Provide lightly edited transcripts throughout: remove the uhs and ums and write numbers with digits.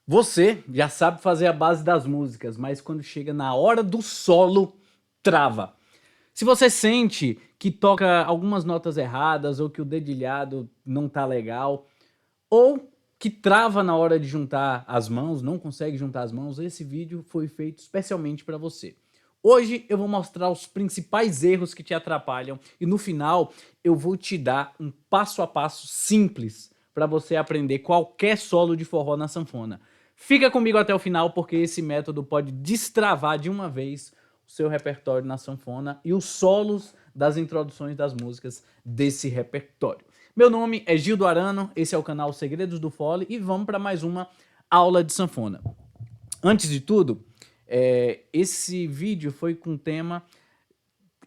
Você já sabe fazer a base das músicas, mas quando chega na hora do solo, trava. Se você sente que toca algumas notas erradas ou que o dedilhado não tá legal, ou que trava na hora de juntar as mãos, não consegue juntar as mãos, esse vídeo foi feito especialmente para você. Hoje eu vou mostrar os principais erros que te atrapalham e no final eu vou te dar um passo a passo simples para você aprender qualquer solo de forró na sanfona. Fica comigo até o final porque esse método pode destravar de uma vez o seu repertório na sanfona e os solos das introduções das músicas desse repertório. Meu nome é Gildo Arano, esse é o canal Segredos do Fole e vamos para mais uma aula de sanfona. Antes de tudo, esse vídeo foi com o tema,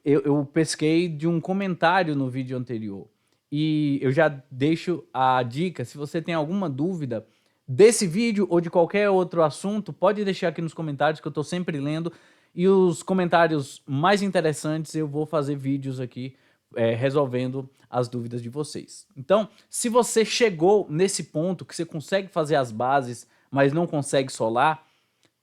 eu pesquei de um comentário no vídeo anterior. E eu já deixo a dica, se você tem alguma dúvida desse vídeo ou de qualquer outro assunto, pode deixar aqui nos comentários que eu estou sempre lendo. E os comentários mais interessantes eu vou fazer vídeos aqui resolvendo as dúvidas de vocês. Então, se você chegou nesse ponto que você consegue fazer as bases, mas não consegue solar,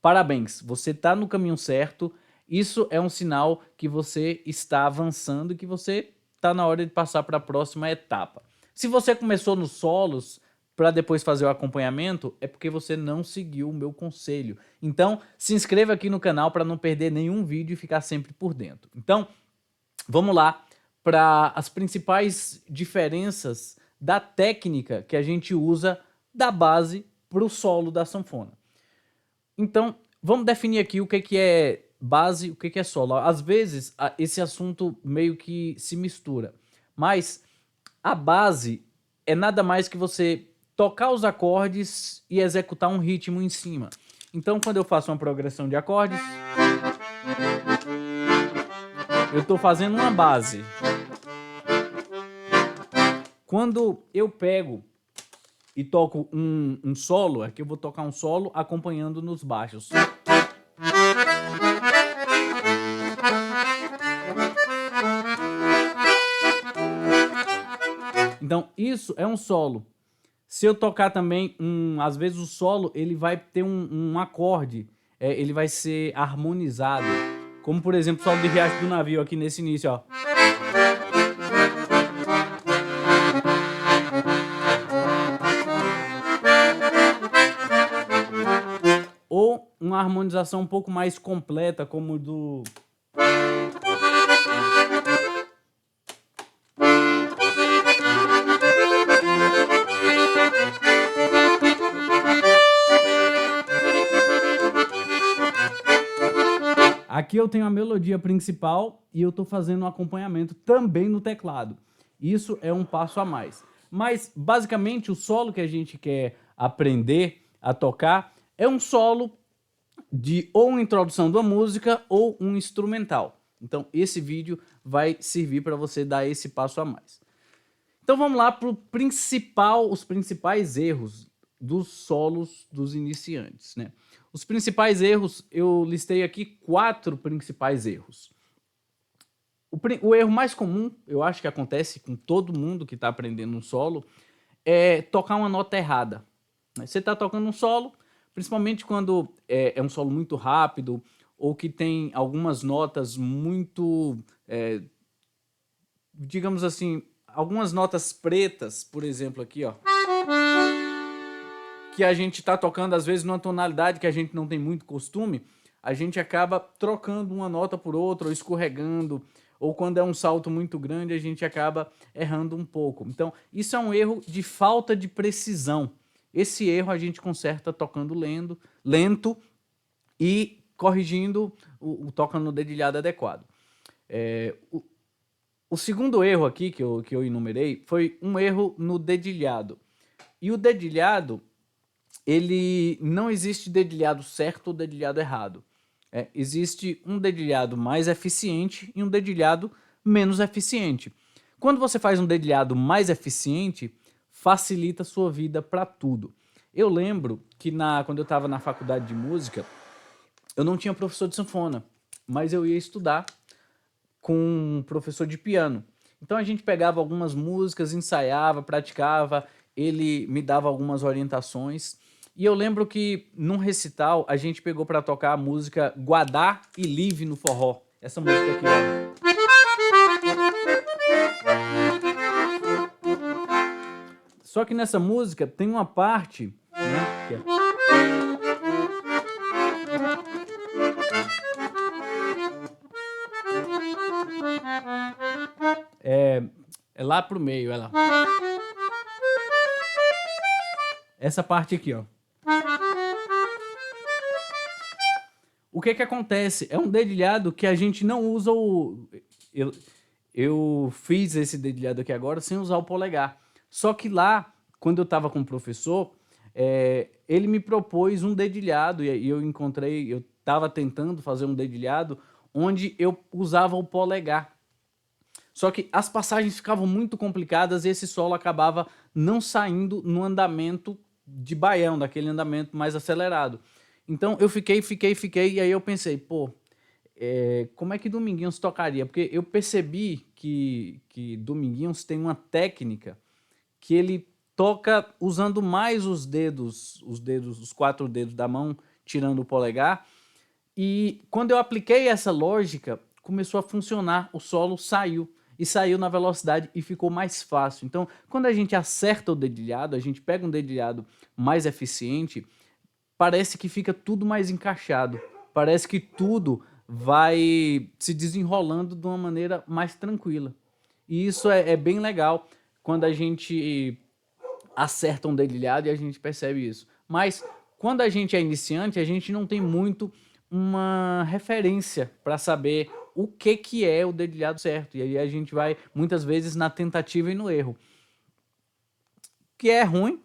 parabéns, você está no caminho certo. Isso é um sinal que você está avançando e que você está na hora de passar para a próxima etapa. Se você começou nos solos para depois fazer o acompanhamento, é porque você não seguiu o meu conselho. Então, se inscreva aqui no canal para não perder nenhum vídeo e ficar sempre por dentro. Então, vamos lá para as principais diferenças da técnica que a gente usa da base para o solo da sanfona. Então, vamos definir aqui o que é base e o que é solo. Às vezes, esse assunto meio que se mistura, mas a base é nada mais que você tocar os acordes e executar um ritmo em cima. Então, quando eu faço uma progressão de acordes, eu estou fazendo uma base. Quando eu pego e toco um solo, aqui eu vou tocar um solo acompanhando nos baixos. Então, isso é um solo. Se eu tocar também, às vezes o solo ele vai ter um acorde, ele vai ser harmonizado. Como, por exemplo, o solo de Riacho do Navio aqui nesse início, ó. Ou uma harmonização um pouco mais completa, como do... Aqui eu tenho a melodia principal e eu estou fazendo um acompanhamento também no teclado. Isso é um passo a mais. Mas, basicamente, o solo que a gente quer aprender a tocar é um solo de ou uma introdução de uma música ou um instrumental. Então, esse vídeo vai servir para você dar esse passo a mais. Então, vamos lá para os principais erros dos solos dos iniciantes, né? Os principais erros, eu listei aqui 4 principais erros. O erro mais comum, eu acho que acontece com todo mundo que está aprendendo um solo, é tocar uma nota errada. Você está tocando um solo, principalmente quando é um solo muito rápido ou que tem algumas notas muito, digamos assim, algumas notas pretas, por exemplo, aqui, ó, que a gente tá tocando às vezes numa tonalidade que a gente não tem muito costume, a gente acaba trocando uma nota por outra, ou escorregando, ou quando é um salto muito grande, a gente acaba errando um pouco. Então, isso é um erro de falta de precisão. Esse erro a gente conserta tocando lento e corrigindo o toca no dedilhado adequado. O segundo erro aqui que eu enumerei foi um erro no dedilhado. E o dedilhado, ele não existe dedilhado certo ou dedilhado errado. Existe um dedilhado mais eficiente e um dedilhado menos eficiente. Quando você faz um dedilhado mais eficiente, facilita a sua vida para tudo. Eu lembro que quando eu estava na faculdade de música, eu não tinha professor de sanfona, mas eu ia estudar com um professor de piano. Então a gente pegava algumas músicas, ensaiava, praticava, ele me dava algumas orientações E eu lembro que num recital a gente pegou para tocar a música Guadá e Live no forró. Essa música aqui, ó. Só que nessa música tem uma parte, né, que é lá pro meio, ela. Essa parte aqui, ó. O que que acontece? É um dedilhado que a gente não usa o... Eu fiz esse dedilhado aqui agora sem usar o polegar. Só que lá, quando eu estava com o professor, ele me propôs um dedilhado e eu encontrei, eu estava tentando fazer um dedilhado onde eu usava o polegar. Só que as passagens ficavam muito complicadas e esse solo acabava não saindo no andamento de baião, daquele andamento mais acelerado. Então eu fiquei, e aí eu pensei, pô, como é que Dominguinhos tocaria? Porque eu percebi que Dominguinhos tem uma técnica que ele toca usando mais os 4 dedos da mão, tirando o polegar. E quando eu apliquei essa lógica, começou a funcionar, o solo saiu. E saiu na velocidade e ficou mais fácil. Então, quando a gente acerta o dedilhado, a gente pega um dedilhado mais eficiente, parece que fica tudo mais encaixado. Parece que tudo vai se desenrolando de uma maneira mais tranquila. E isso é bem legal quando a gente acerta um dedilhado e a gente percebe isso. Mas quando a gente é iniciante, a gente não tem muito uma referência para saber o que é o dedilhado certo. E aí a gente vai, muitas vezes, na tentativa e no erro. Que é ruim,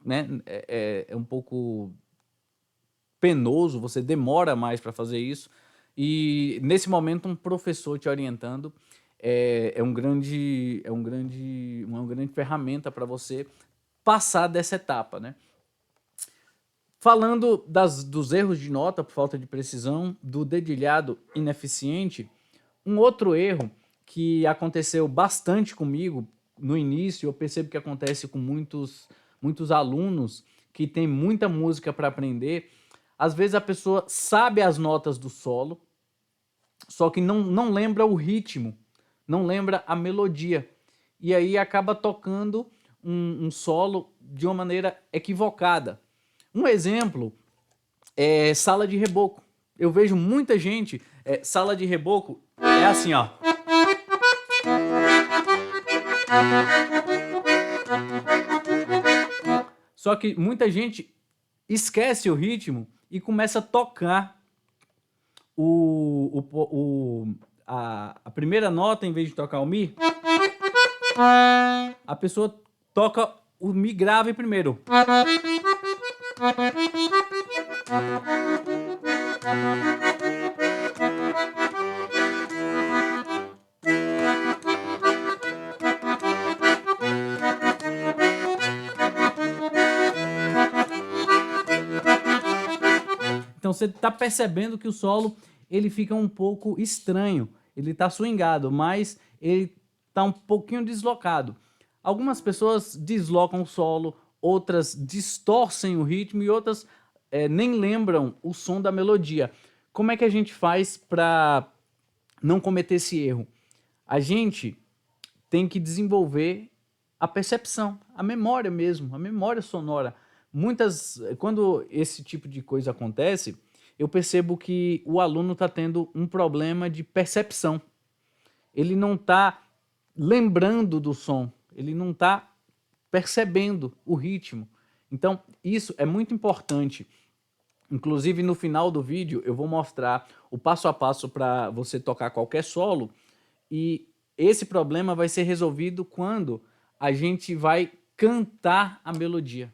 né? É um pouco penoso, você demora mais para fazer isso. E nesse momento um professor te orientando uma grande ferramenta para você passar dessa etapa, né? Falando dos erros de nota por falta de precisão, do dedilhado ineficiente, um outro erro que aconteceu bastante comigo no início, eu percebo que acontece com muitos alunos que têm muita música para aprender. Às vezes a pessoa sabe as notas do solo, só que não lembra o ritmo, não lembra a melodia. E aí acaba tocando um solo de uma maneira equivocada. Um exemplo é sala de reboco. Eu vejo muita gente, sala de reboco é assim, ó. Só que muita gente esquece o ritmo e começa a tocar a primeira nota, em vez de tocar o Mi, a pessoa toca o Mi grave primeiro. Então você está percebendo que o solo ele fica um pouco estranho, ele está swingado, mas ele está um pouquinho deslocado. Algumas pessoas deslocam o solo, outras distorcem o ritmo e outras nem lembram o som da melodia. Como é que a gente faz para não cometer esse erro? A gente tem que desenvolver a percepção, a memória mesmo, a memória sonora. Quando esse tipo de coisa acontece, eu percebo que o aluno está tendo um problema de percepção. Ele não está lembrando do som, ele não está percebendo o ritmo. Então, isso é muito importante. Inclusive, no final do vídeo, eu vou mostrar o passo a passo para você tocar qualquer solo, e esse problema vai ser resolvido quando a gente vai cantar a melodia.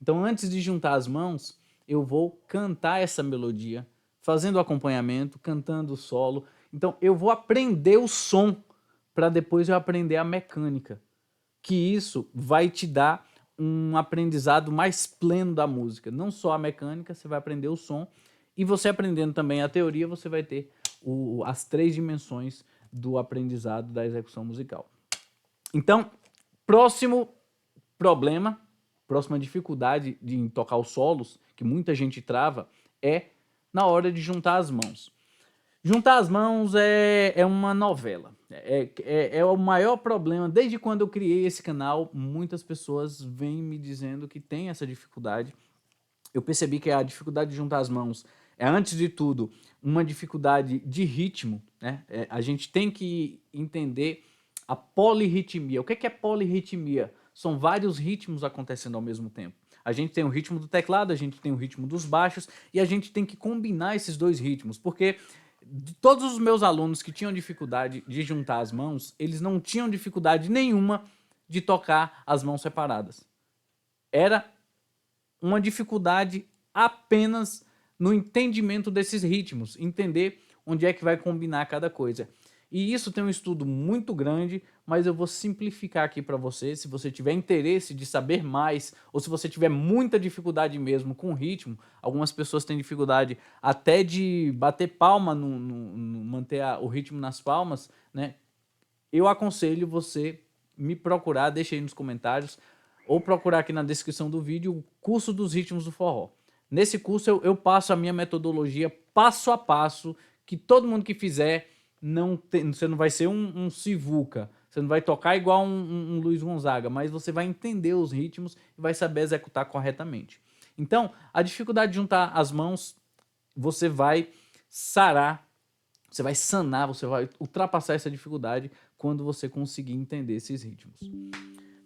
Então, antes de juntar as mãos, eu vou cantar essa melodia, fazendo o acompanhamento, cantando o solo. Então, eu vou aprender o som para depois eu aprender a mecânica, que isso vai te dar um aprendizado mais pleno da música. Não só a mecânica, você vai aprender o som, e você aprendendo também a teoria, você vai ter as 3 dimensões do aprendizado da execução musical. Então, próximo problema próxima dificuldade em tocar os solos, que muita gente trava, é na hora de juntar as mãos. Juntar as mãos é uma novela. É o maior problema. Desde quando eu criei esse canal, muitas pessoas vêm me dizendo que tem essa dificuldade. Eu percebi que a dificuldade de juntar as mãos é, antes de tudo, uma dificuldade de ritmo, né? A gente tem que entender a polirritmia. O que é polirritmia? São vários ritmos acontecendo ao mesmo tempo. A gente tem o ritmo do teclado, a gente tem o ritmo dos baixos e a gente tem que combinar esses dois ritmos, porque de todos os meus alunos que tinham dificuldade de juntar as mãos, eles não tinham dificuldade nenhuma de tocar as mãos separadas. Era uma dificuldade apenas no entendimento desses ritmos, entender onde é que vai combinar cada coisa. E isso tem um estudo muito grande, mas eu vou simplificar aqui para você. Se você tiver interesse de saber mais, ou se você tiver muita dificuldade mesmo com o ritmo, algumas pessoas têm dificuldade até de bater palma, manter o ritmo nas palmas, né? Eu aconselho você me procurar, deixa aí nos comentários, ou procurar aqui na descrição do vídeo o curso dos ritmos do forró. Nesse curso eu passo a minha metodologia passo a passo, que todo mundo que fizer, você não vai ser um sivuca, você não vai tocar igual um Luiz Gonzaga, mas você vai entender os ritmos e vai saber executar corretamente. Então, a dificuldade de juntar as mãos, você vai sarar, você vai sanar, você vai ultrapassar essa dificuldade quando você conseguir entender esses ritmos.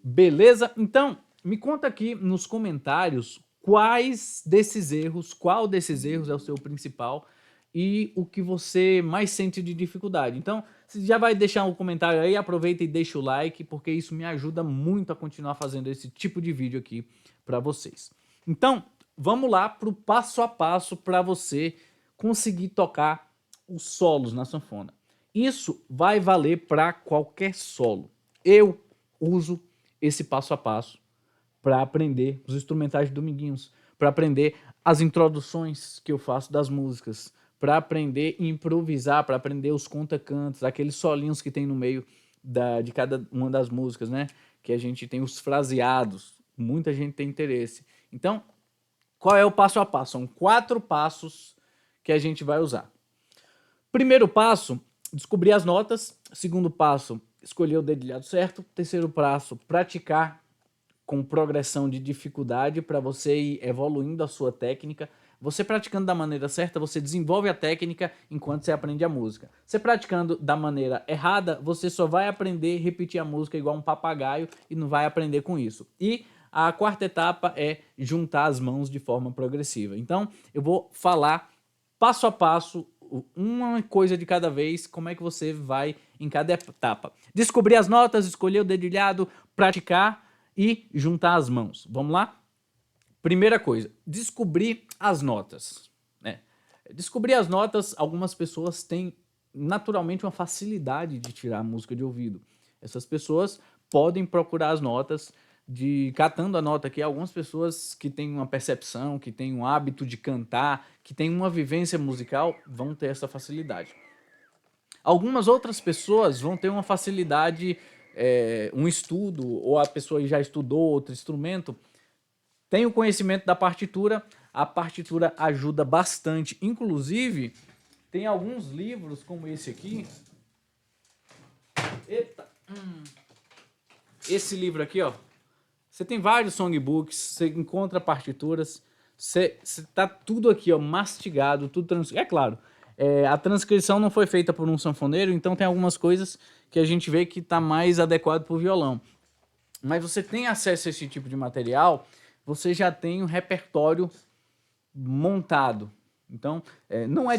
Beleza? Então, me conta aqui nos comentários qual desses erros é o seu principal e o que você mais sente de dificuldade. Então, você já vai deixar um comentário aí, aproveita e deixa o like, porque isso me ajuda muito a continuar fazendo esse tipo de vídeo aqui para vocês. Então, vamos lá para o passo a passo para você conseguir tocar os solos na sanfona. Isso vai valer para qualquer solo. Eu uso esse passo a passo para aprender os instrumentais de Dominguinhos, para aprender as introduções que eu faço das músicas, para aprender a improvisar, para aprender os conta-cantos, aqueles solinhos que tem no meio de cada uma das músicas, né? Que a gente tem os fraseados, muita gente tem interesse. Então, qual é o passo a passo? São 4 passos que a gente vai usar. Primeiro passo, descobrir as notas. Segundo passo, escolher o dedilhado certo. Terceiro passo, praticar com progressão de dificuldade para você ir evoluindo a sua técnica. Você praticando da maneira certa, você desenvolve a técnica enquanto você aprende a música. Você praticando da maneira errada, você só vai aprender a repetir a música igual um papagaio e não vai aprender com isso. E a quarta etapa é juntar as mãos de forma progressiva. Então, eu vou falar passo a passo, uma coisa de cada vez, como é que você vai em cada etapa. Descobrir as notas, escolher o dedilhado, praticar e juntar as mãos. Vamos lá? Primeira coisa, descobrir as notas, né? Descobrir as notas, algumas pessoas têm naturalmente uma facilidade de tirar a música de ouvido. Essas pessoas podem procurar as notas, catando a nota aqui, algumas pessoas que têm uma percepção, que têm um hábito de cantar, que têm uma vivência musical, vão ter essa facilidade. Algumas outras pessoas vão ter uma facilidade, um estudo, ou a pessoa já estudou outro instrumento, tem o conhecimento da partitura, a partitura ajuda bastante. Inclusive, tem alguns livros como esse aqui. Eita! Esse livro aqui, ó. Você tem vários songbooks, você encontra partituras, você tá tudo aqui, ó, mastigado, tudo transcrito. É claro, a transcrição não foi feita por um sanfoneiro, então tem algumas coisas que a gente vê que tá mais adequado para o violão. Mas você tem acesso a esse tipo de material, você já tem um repertório montado. Então,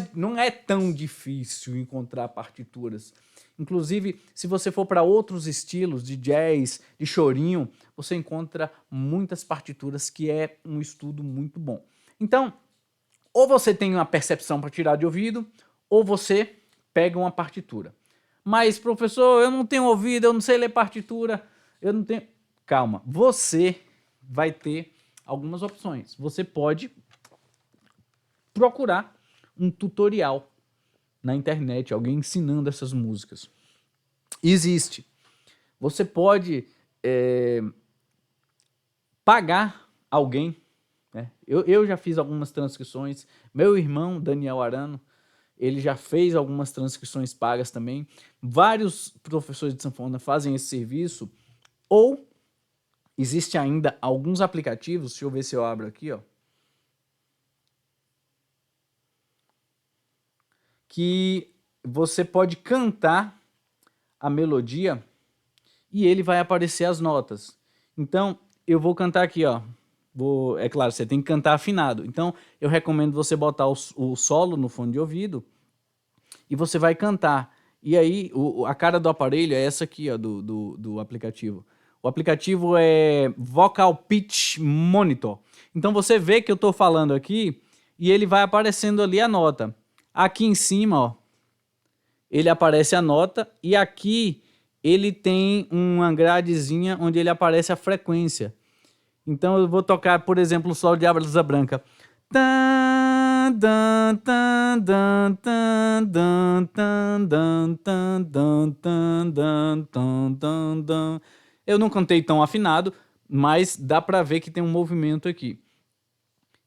não é tão difícil encontrar partituras. Inclusive, se você for para outros estilos de jazz, de chorinho, você encontra muitas partituras, que é um estudo muito bom. Então, ou você tem uma percepção para tirar de ouvido, ou você pega uma partitura. Mas, professor, eu não tenho ouvido, eu não sei ler partitura, eu não tenho... Calma, você vai ter algumas opções. Você pode procurar um tutorial na internet, alguém ensinando essas músicas. Existe. Você pode pagar alguém, né? Eu já fiz algumas transcrições, meu irmão, Daniel Arano, ele já fez algumas transcrições pagas também. Vários professores de sanfona fazem esse serviço, ou existe ainda alguns aplicativos, deixa eu ver se eu abro aqui, ó, que você pode cantar a melodia e ele vai aparecer as notas. Então, eu vou cantar aqui, ó. É claro, você tem que cantar afinado. Então, eu recomendo você botar o solo no fone de ouvido e você vai cantar. E aí, a cara do aparelho é essa aqui, ó, do aplicativo. O aplicativo é Vocal Pitch Monitor. Então, você vê que eu estou falando aqui e ele vai aparecendo ali a nota. Aqui em cima, ó, ele aparece a nota e aqui ele tem uma gradezinha onde ele aparece a frequência. Então eu vou tocar, por exemplo, o solo de Asa Branca. Eu não cantei tão afinado, mas dá para ver que tem um movimento aqui.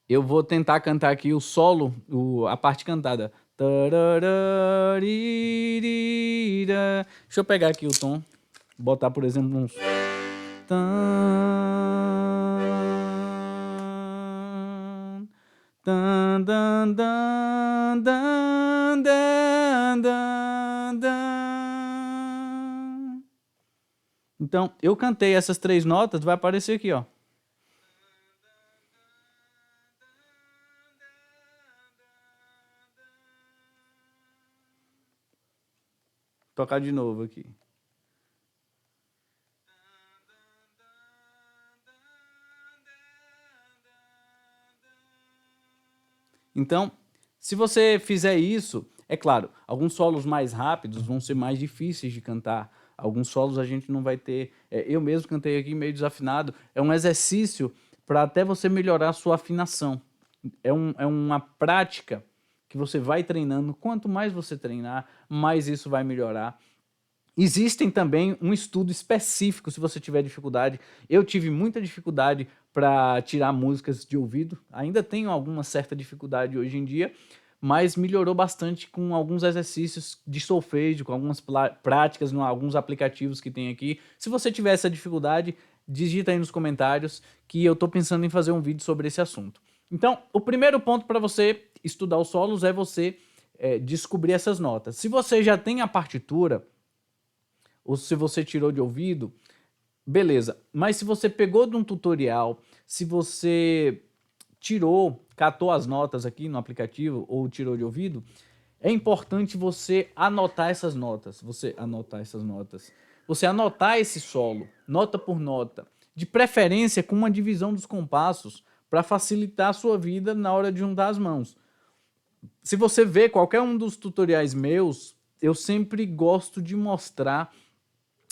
Eu vou tentar cantar aqui o solo, a parte cantada. Deixa eu pegar aqui o tom, botar, por exemplo, uns... Então, eu cantei essas 3 notas, vai aparecer aqui, ó. Vou tocar de novo aqui. Então, se você fizer isso, é claro, alguns solos mais rápidos vão ser mais difíceis de cantar. Alguns solos a gente não vai ter... eu mesmo cantei aqui meio desafinado. É um exercício para até você melhorar a sua afinação. É uma prática que você vai treinando. Quanto mais você treinar, mais isso vai melhorar. Existem também um estudo específico se você tiver dificuldade. Eu tive muita dificuldade para tirar músicas de ouvido. Ainda tenho alguma certa dificuldade hoje em dia, mas melhorou bastante com alguns exercícios de solfejo, com algumas práticas, em alguns aplicativos que tem aqui. Se você tiver essa dificuldade, digita aí nos comentários que eu estou pensando em fazer um vídeo sobre esse assunto. Então, o primeiro ponto para você estudar os solos é você descobrir essas notas. Se você já tem a partitura, ou se você tirou de ouvido, beleza. Mas se você pegou de um tutorial, se você catou as notas aqui no aplicativo ou tirou de ouvido, é importante você anotar essas notas. Você anotar esse solo, nota por nota, de preferência com uma divisão dos compassos para facilitar a sua vida na hora de juntar as mãos. Se você vê qualquer um dos tutoriais meus, eu sempre gosto de mostrar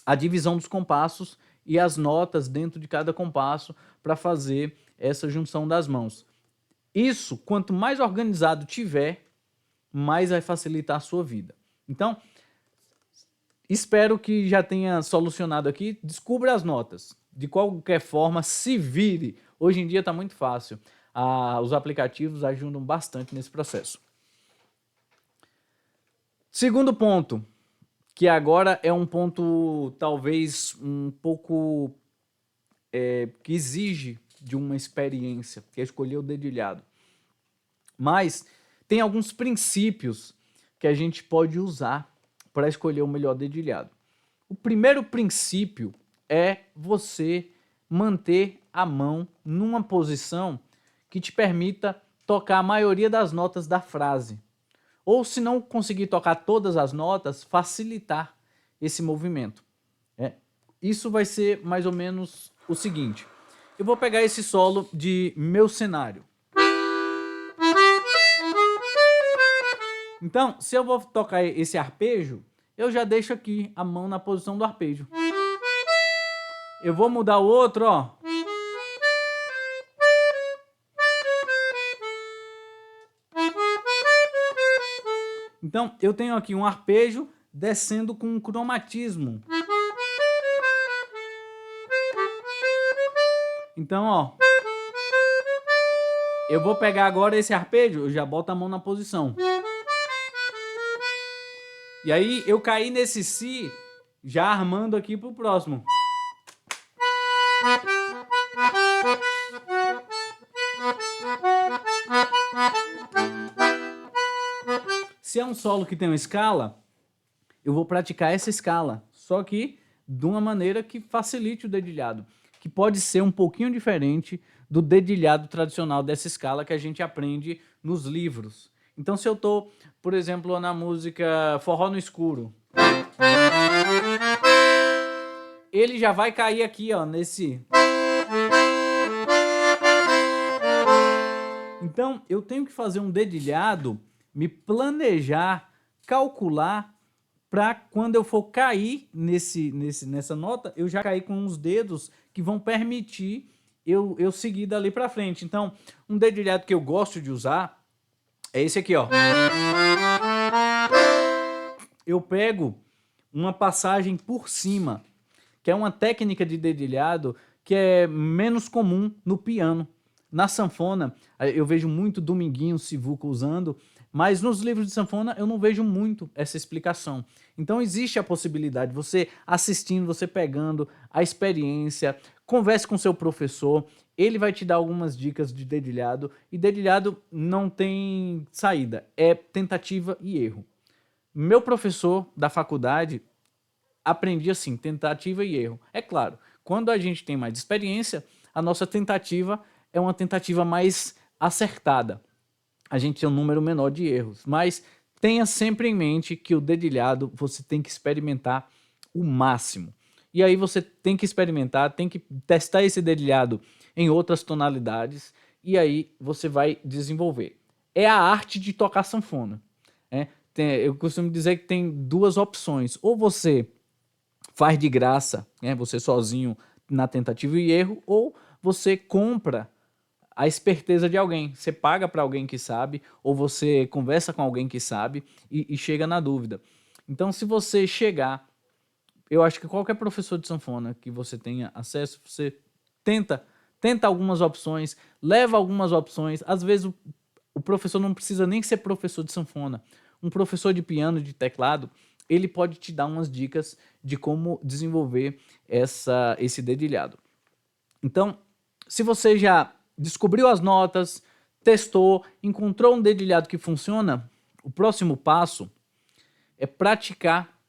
a divisão dos compassos e as notas dentro de cada compasso para fazer essa junção das mãos. Isso, quanto mais organizado tiver, mais vai facilitar a sua vida. Então, espero que já tenha solucionado aqui. Descubra as notas. De qualquer forma, se vire. Hoje em dia está muito fácil. Os aplicativos ajudam bastante nesse processo. Segundo ponto, que agora é um ponto talvez um pouco que exige de uma experiência, que é escolher o dedilhado. Mas tem alguns princípios que a gente pode usar para escolher o melhor dedilhado. O primeiro princípio é você manter a mão numa posição que te permita tocar a maioria das notas da frase. Ou se não conseguir tocar todas as notas, facilitar esse movimento. Isso vai ser mais ou menos o seguinte. Eu vou pegar esse solo de Meu Cenário. Então, se eu vou tocar esse arpejo, eu já deixo aqui a mão na posição do arpejo. Eu vou mudar o outro, ó. Então, eu tenho aqui um arpejo descendo com um cromatismo. Então, ó, eu vou pegar agora esse arpejo, eu já boto a mão na posição. E aí eu caí nesse si, já armando aqui pro próximo. Se é um solo que tem uma escala, eu vou praticar essa escala, só que de uma maneira que facilite o dedilhado, que pode ser um pouquinho diferente do dedilhado tradicional dessa escala que a gente aprende nos livros. Então, se eu tô, por exemplo, na música Forró no Escuro, ele já vai cair aqui, ó, nesse. Então, eu tenho que fazer um dedilhado, me planejar, calcular, para quando eu for cair nessa nota, eu já cair com os dedos que vão permitir eu seguir dali para frente. Então, um dedilhado que eu gosto de usar é esse aqui, ó. Eu pego uma passagem por cima, que é uma técnica de dedilhado que é menos comum no piano. Na sanfona, eu vejo muito Dominguinho Sivuca usando, mas nos livros de sanfona eu não vejo muito essa explicação. Então existe a possibilidade, você assistindo, você pegando a experiência, converse com seu professor, ele vai te dar algumas dicas de dedilhado, e dedilhado não tem saída, é tentativa e erro. Meu professor da faculdade aprendi assim, tentativa e erro. É claro, quando a gente tem mais experiência, a nossa tentativa é uma tentativa mais acertada. A gente tem um número menor de erros, mas tenha sempre em mente que o dedilhado você tem que experimentar o máximo. E aí você tem que experimentar, tem que testar esse dedilhado em outras tonalidades e aí você vai desenvolver. É a arte de tocar sanfona. Eu costumo dizer que tem duas opções. Ou você faz de graça, né, você sozinho na tentativa e erro, ou você compra a esperteza de alguém. Você paga para alguém que sabe, ou você conversa com alguém que sabe e chega na dúvida. Então, se você chegar, eu acho que qualquer professor de sanfona que você tenha acesso, você tenta algumas opções, leva algumas opções. Às vezes o professor não precisa nem ser professor de sanfona. Um professor de piano, de teclado, ele pode te dar umas dicas de como desenvolver esse dedilhado. Então, se você já descobriu as notas, testou, encontrou um dedilhado que funciona, o próximo passo é praticar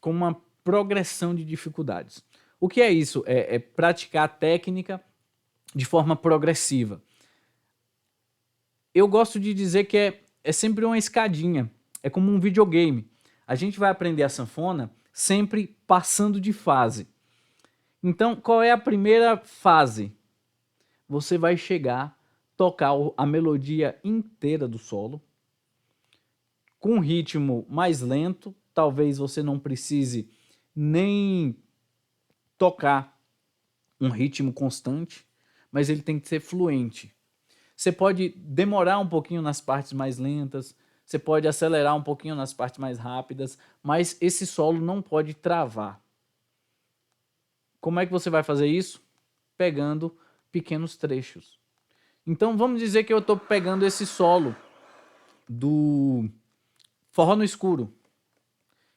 com uma progressão de dificuldades. O que é isso? É praticar a técnica de forma progressiva. Eu gosto de dizer que é sempre uma escadinha, é como um videogame. A gente vai aprender a sanfona sempre passando de fase. Então, qual é a primeira fase? Você vai chegar, tocar a melodia inteira do solo, com um ritmo mais lento, talvez você não precise nem tocar um ritmo constante, mas ele tem que ser fluente. Você pode demorar um pouquinho nas partes mais lentas, você pode acelerar um pouquinho nas partes mais rápidas, mas esse solo não pode travar. Como é que você vai fazer isso? Pegando pequenos trechos. Então vamos dizer que eu estou pegando esse solo do Forró no Escuro.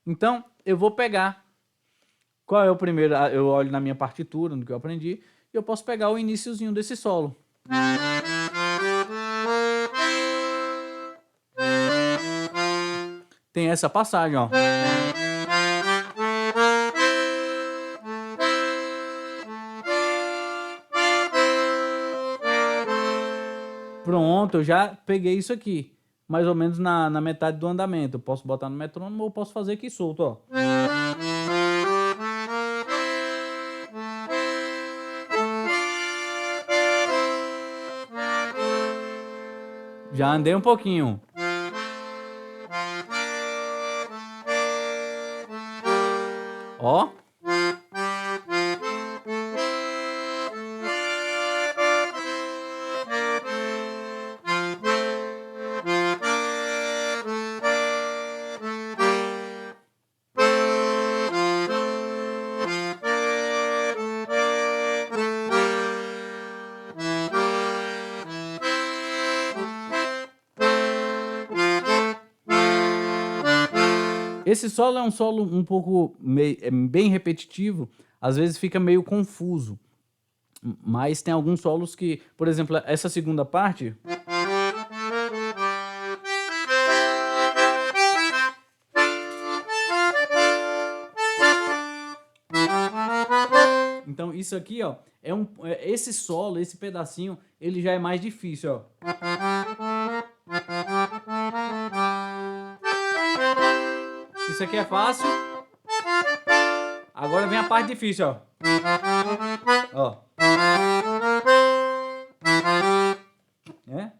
Então eu vou pegar. Qual é o primeiro? Eu olho na minha partitura, no que eu aprendi, e eu posso pegar o iniciozinho desse solo. Tem essa passagem, ó. Pronto, eu já peguei isso aqui. Mais ou menos na metade do andamento. Eu posso botar no metrônomo ou posso fazer aqui solto, ó. Já andei um pouquinho. Ó. Esse solo é um solo um pouco bem repetitivo, às vezes fica meio confuso, mas tem alguns solos que, por exemplo, essa segunda parte, então isso aqui, ó, esse solo, esse pedacinho, ele já é mais difícil, ó. Isso aqui é fácil. Agora vem a parte difícil, ó. Ó. É?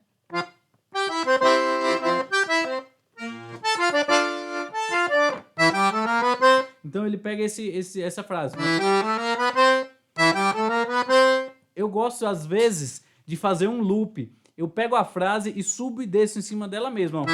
Então ele pega essa frase. Eu gosto, às vezes, de fazer um loop. Eu pego a frase e subo e desço em cima dela mesma, ó.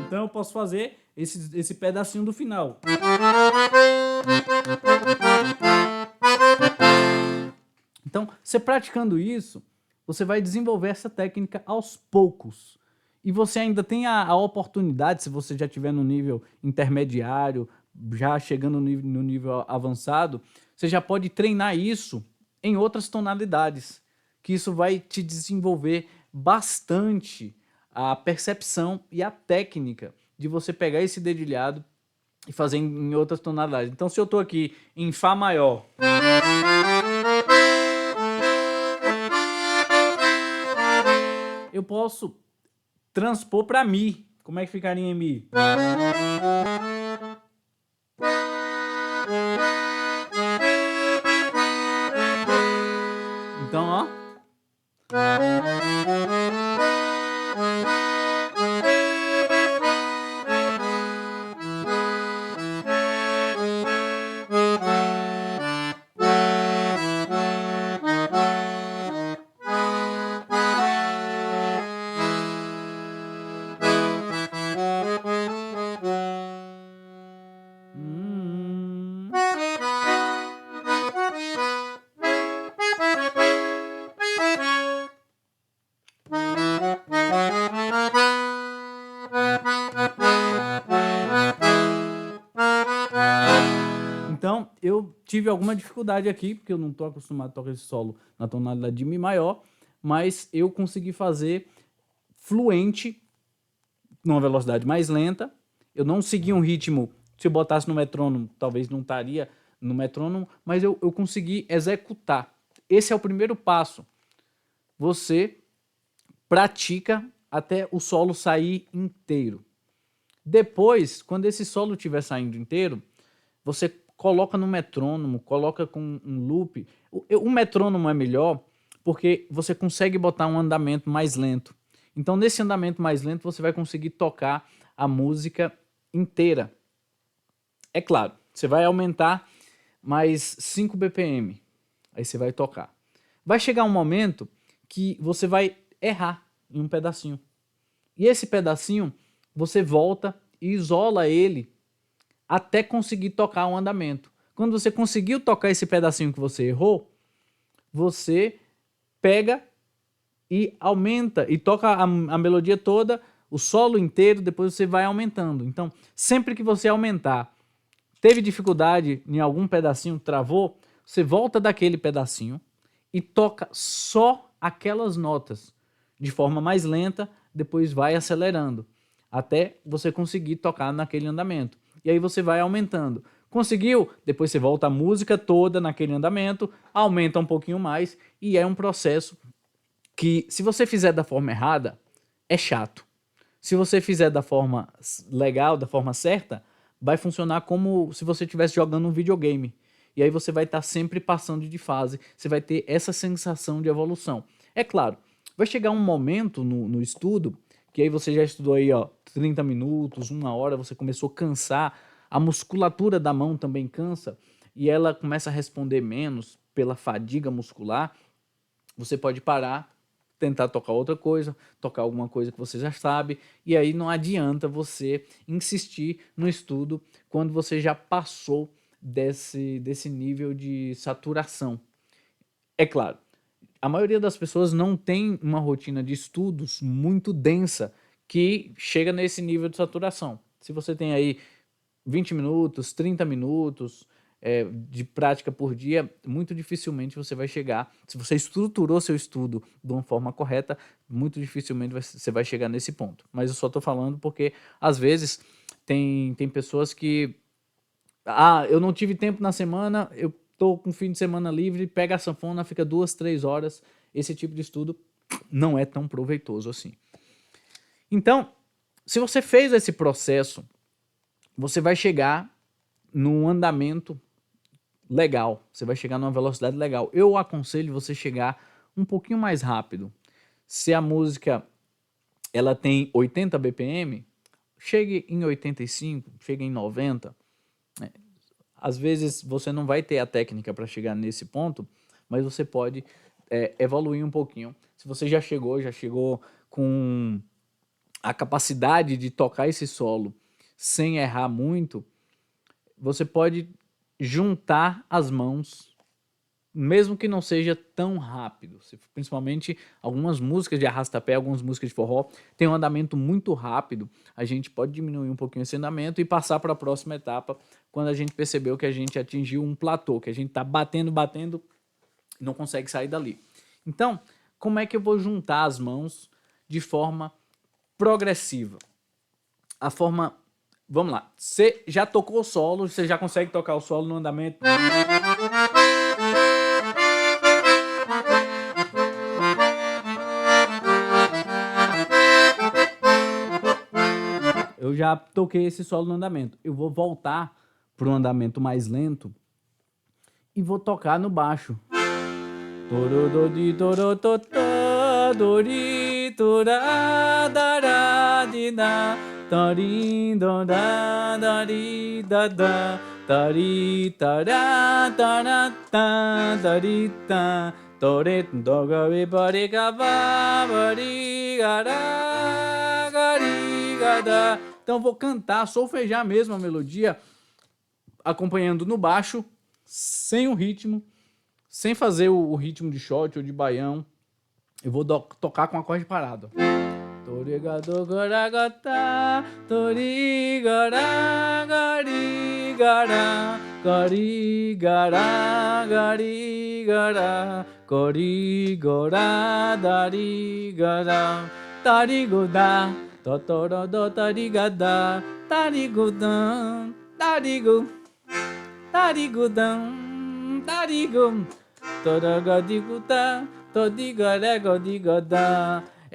Então eu posso fazer esse pedacinho do final. Então, você praticando isso, você vai desenvolver essa técnica aos poucos. E você ainda tem a oportunidade, se você já estiver no nível intermediário, já chegando no nível avançado, você já pode treinar isso em outras tonalidades, que isso vai te desenvolver bastante a percepção e a técnica de você pegar esse dedilhado e fazer em outras tonalidades. Então, se eu estou aqui em Fá maior, eu posso transpor para Mi. Como é que ficaria em Mi? Então, ó. Então, eu tive alguma dificuldade aqui, porque eu não estou acostumado a tocar esse solo na tonalidade de Mi maior, mas eu consegui fazer fluente, numa velocidade mais lenta. Eu não segui um ritmo, se eu botasse no metrônomo, talvez não estaria no metrônomo, mas eu consegui executar. Esse é o primeiro passo. Você pratica até o solo sair inteiro. Depois, quando esse solo estiver saindo inteiro, você coloca no metrônomo, coloca com um loop. O metrônomo é melhor porque você consegue botar um andamento mais lento. Então, nesse andamento mais lento, você vai conseguir tocar a música inteira. É claro, você vai aumentar mais 5 BPM. Aí você vai tocar. Vai chegar um momento que você vai errar em um pedacinho. E esse pedacinho, você volta e isola ele até conseguir tocar um andamento. Quando você conseguiu tocar esse pedacinho que você errou, você pega e aumenta e toca a melodia toda, o solo inteiro, depois você vai aumentando. Então, sempre que você aumentar, teve dificuldade em algum pedacinho, travou, você volta daquele pedacinho e toca só aquelas notas de forma mais lenta, depois vai acelerando, até você conseguir tocar naquele andamento. E aí você vai aumentando. Conseguiu? Depois você volta a música toda naquele andamento, aumenta um pouquinho mais, e é um processo que, se você fizer da forma errada, é chato. Se você fizer da forma legal, da forma certa, vai funcionar como se você estivesse jogando um videogame. E aí você vai estar sempre passando de fase, você vai ter essa sensação de evolução. É claro, vai chegar um momento no estudo, que aí você já estudou aí, ó, 30 minutos, 1 hora, você começou a cansar, a musculatura da mão também cansa e ela começa a responder menos pela fadiga muscular, você pode parar, tentar tocar outra coisa, tocar alguma coisa que você já sabe, e aí não adianta você insistir no estudo quando você já passou desse nível de saturação. É claro, a maioria das pessoas não tem uma rotina de estudos muito densa que chega nesse nível de saturação. Se você tem aí 20 minutos, 30 minutos de prática por dia, muito dificilmente você vai chegar. Se você estruturou seu estudo de uma forma correta, muito dificilmente você vai chegar nesse ponto. Mas eu só estou falando porque, às vezes, tem pessoas que... Ah, eu não tive tempo na semana, eu tô com fim de semana livre, pega a sanfona, fica 2, 3 horas. Esse tipo de estudo não é tão proveitoso assim. Então, se você fez esse processo, você vai chegar num andamento legal, você vai chegar numa velocidade legal. Eu aconselho você chegar um pouquinho mais rápido. Se a música ela tem 80 BPM, chegue em 85, chegue em 90. Às vezes você não vai ter a técnica para chegar nesse ponto, mas você pode evoluir um pouquinho. Se você já chegou com a capacidade de tocar esse solo sem errar muito, você pode juntar as mãos, mesmo que não seja tão rápido. Principalmente algumas músicas de arrastapé, algumas músicas de forró, tem um andamento muito rápido. A gente pode diminuir um pouquinho esse andamento e passar para a próxima etapa, quando a gente percebeu que a gente atingiu um platô, que a gente está batendo e não consegue sair dali. Então, como é que eu vou juntar as mãos de forma progressiva? A forma... Vamos lá. Você já tocou o solo, você já consegue tocar o solo no andamento. Eu já toquei esse solo no andamento. Eu vou voltar para um andamento mais lento e vou tocar no baixo. Então vou cantar, solfejar mesmo a melodia, acompanhando no baixo, sem o ritmo, sem fazer o ritmo de shot ou de baião. Eu vou tocar com acorde parado.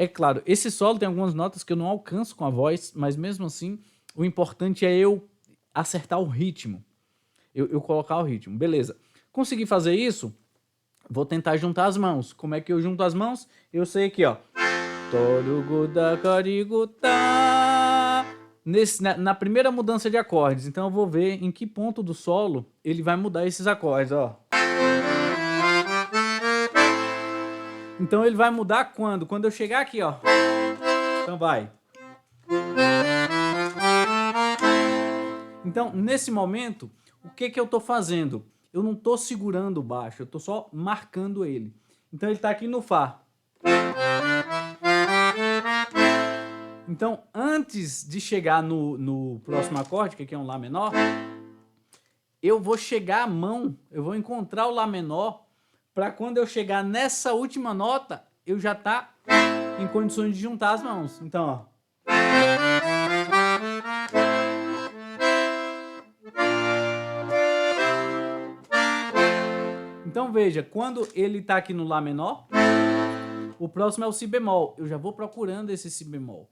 É claro, esse solo tem algumas notas que eu não alcanço com a voz, mas mesmo assim, o importante é eu acertar o ritmo. Eu colocar o ritmo. Beleza. Consegui fazer isso? Vou tentar juntar as mãos. Como é que eu junto as mãos? Eu sei aqui, ó. Na primeira mudança de acordes. Então eu vou ver em que ponto do solo ele vai mudar esses acordes, ó. Então ele vai mudar quando? Quando eu chegar aqui, ó. Então vai. Então, nesse momento, o que que eu tô fazendo? Eu não tô segurando o baixo, eu tô só marcando ele. Então ele tá aqui no Fá. Então, antes de chegar no próximo acorde, que aqui é um Lá menor, eu vou chegar a mão, eu vou encontrar o Lá menor, para quando eu chegar nessa última nota, eu já tá em condições de juntar as mãos. Então, ó. Então veja, quando ele tá aqui no Lá menor, o próximo é o Si bemol. Eu já vou procurando esse Si bemol.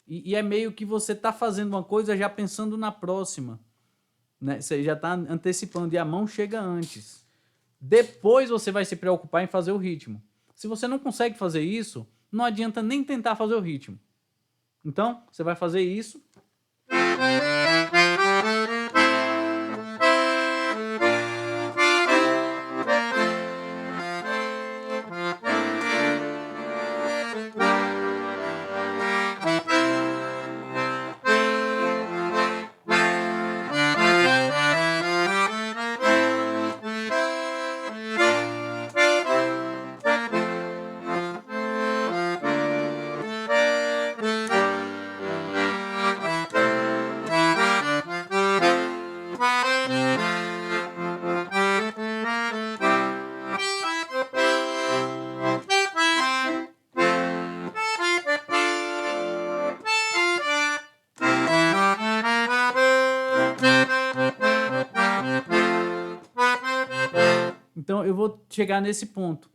E é meio que você tá fazendo uma coisa já pensando na próxima, né? Você já tá antecipando e a mão chega antes. Depois você vai se preocupar em fazer o ritmo. Se você não consegue fazer isso, não adianta nem tentar fazer o ritmo. Então, você vai fazer isso. Então eu vou chegar nesse ponto.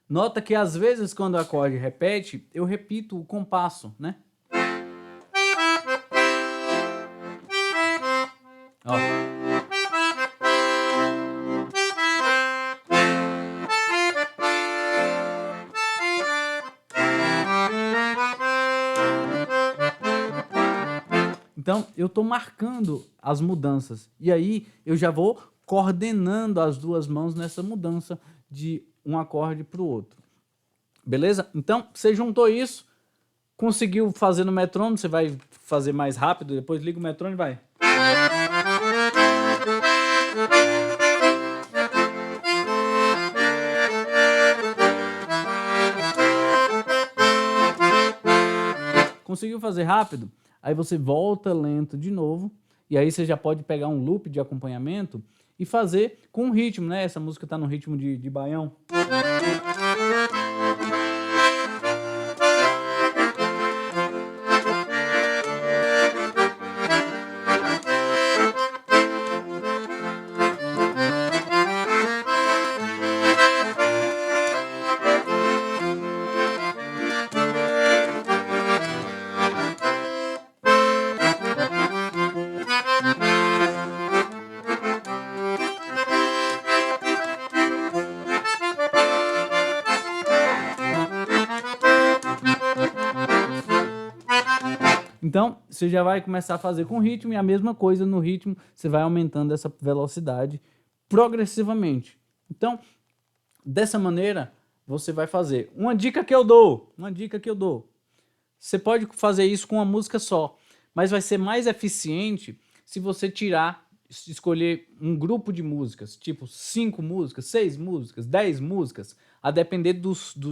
Nota que às vezes quando o acorde repete, eu repito o compasso, né? Ó. Então, eu estou marcando as mudanças. E aí, eu já vou coordenando as duas mãos nessa mudança de um acorde para o outro. Beleza? Então, você juntou isso, conseguiu fazer no metrônomo, você vai fazer mais rápido, depois liga o metrônomo e vai. Conseguiu fazer rápido? Aí você volta lento de novo, e aí você já pode pegar um loop de acompanhamento e fazer com ritmo, né? Essa música tá no ritmo de baião. Então, você já vai começar a fazer com ritmo e a mesma coisa no ritmo, você vai aumentando essa velocidade progressivamente. Então, dessa maneira, você vai fazer. Uma dica que eu dou, você pode fazer isso com uma música só, mas vai ser mais eficiente se você escolher um grupo de músicas, tipo 5 músicas, 6 músicas, 10 músicas, a depender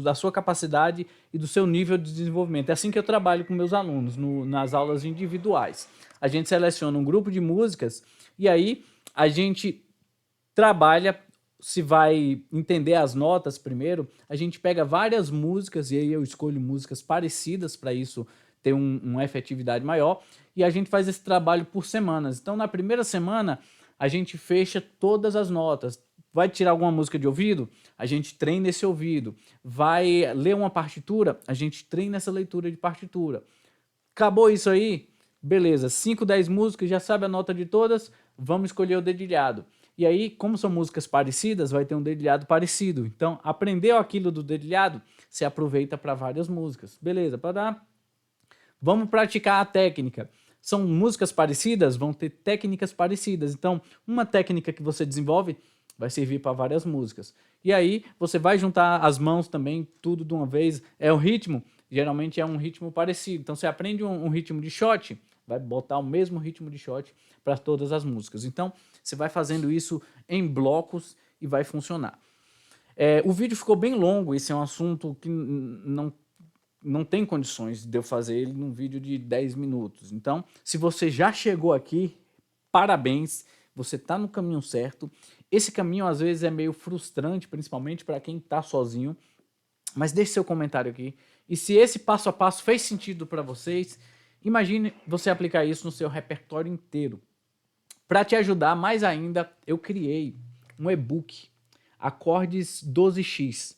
da sua capacidade e do seu nível de desenvolvimento. É assim que eu trabalho com meus alunos nas aulas individuais. A gente seleciona um grupo de músicas e aí a gente trabalha, se vai entender as notas primeiro, a gente pega várias músicas e aí eu escolho músicas parecidas para isso ter uma efetividade maior, e a gente faz esse trabalho por semanas. Então, na primeira semana, a gente fecha todas as notas. Vai tirar alguma música de ouvido? A gente treina esse ouvido. Vai ler uma partitura? A gente treina essa leitura de partitura. Acabou isso aí? Beleza, 5, 10 músicas, já sabe a nota de todas, vamos escolher o dedilhado. E aí, como são músicas parecidas, vai ter um dedilhado parecido. Então, aprendeu aquilo do dedilhado, você aproveita para várias músicas. Beleza, para dar. Vamos praticar a técnica. São músicas parecidas, vão ter técnicas parecidas. Então, uma técnica que você desenvolve vai servir para várias músicas. E aí, você vai juntar as mãos também, tudo de uma vez. É o ritmo, geralmente é um ritmo parecido. Então, você aprende um ritmo de shot, vai botar o mesmo ritmo de shot para todas as músicas. Então, você vai fazendo isso em blocos e vai funcionar. O vídeo ficou bem longo, esse é um assunto que não tem condições de eu fazer ele num vídeo de 10 minutos. Então, se você já chegou aqui, parabéns, você está no caminho certo. Esse caminho às vezes é meio frustrante, principalmente para quem está sozinho, mas deixe seu comentário aqui. E se esse passo a passo fez sentido para vocês, imagine você aplicar isso no seu repertório inteiro. Para te ajudar mais ainda, eu criei um e-book, Acordes 12x.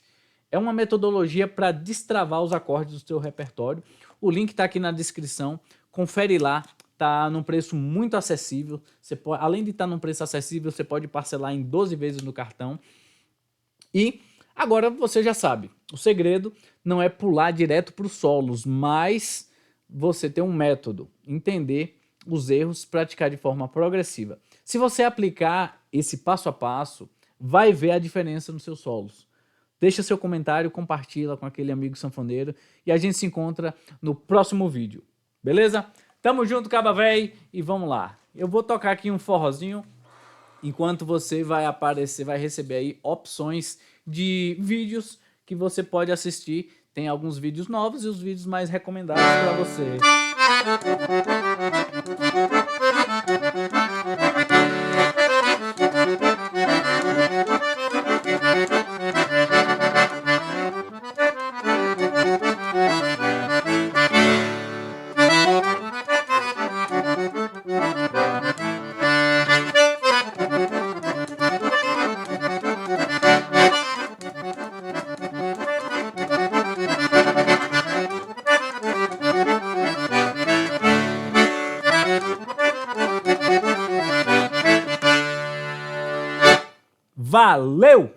É uma metodologia para destravar os acordes do seu repertório. O link está aqui na descrição. Confere lá, está num preço muito acessível. Além de estar num preço acessível, você pode parcelar em 12 vezes no cartão. E agora você já sabe, o segredo não é pular direto para os solos, mas você ter um método, entender os erros, praticar de forma progressiva. Se você aplicar esse passo a passo, vai ver a diferença nos seus solos. Deixa seu comentário, compartilha com aquele amigo sanfoneiro e a gente se encontra no próximo vídeo. Beleza? Tamo junto, caba véi, e vamos lá. Eu vou tocar aqui um forrozinho enquanto você vai receber aí opções de vídeos que você pode assistir. Tem alguns vídeos novos e os vídeos mais recomendados para você. Valeu!